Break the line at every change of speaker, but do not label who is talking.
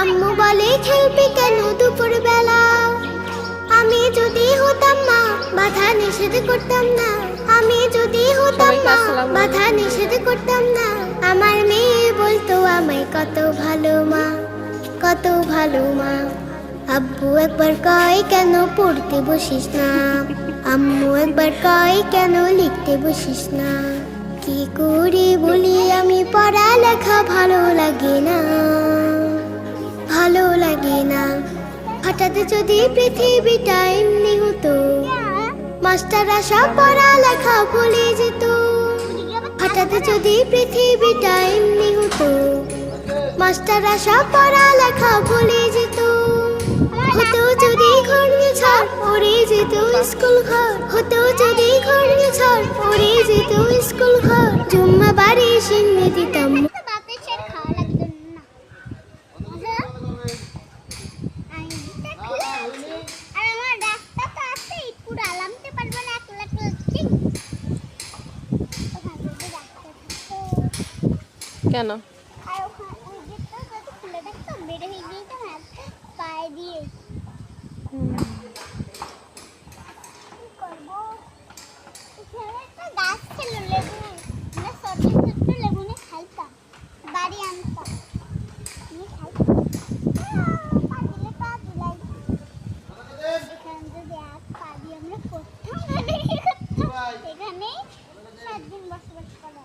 আম্মু বলে খেলবি কেন দুপুর বেলা, আমি যদি হতাম মা বাধা নিষেধ করতাম না, আমি যদি হতাম মা বাধা নিষেধ করতাম না। আমার মেয়ে বলতো আমায় কত ভালো মা, কত ভালো মা। আব্বু একবার কয় কেন পড়তে বসিস না, আম্মু একবার কয় কেন লিখতে বসিস না। কি করে বলি আমি পড়ালেখা ভালো লাগে না, ভালো লাগে না। হঠাৎ যদি পৃথিবীটা এমনি হতো, মাস্টাররা সব পড়ালেখা ভুলে যেত। হঠাৎ যদি পৃথিবীটা এমনি হতো, মাস্টাররা সব পড়ালেখা ভুলে যেত। হতো যদি ঘূর্ণিঝড় উড়ে যেত স্কুল ঘর, হতো যদি ঘূর্ণিঝড় উড়ে যেত স্কুল ঘর। জুম্মা বাড়ি সিন্নি দিতাম।
কেন
বাড়ি আনতাম এখানে 7 দিন বসবাস করা।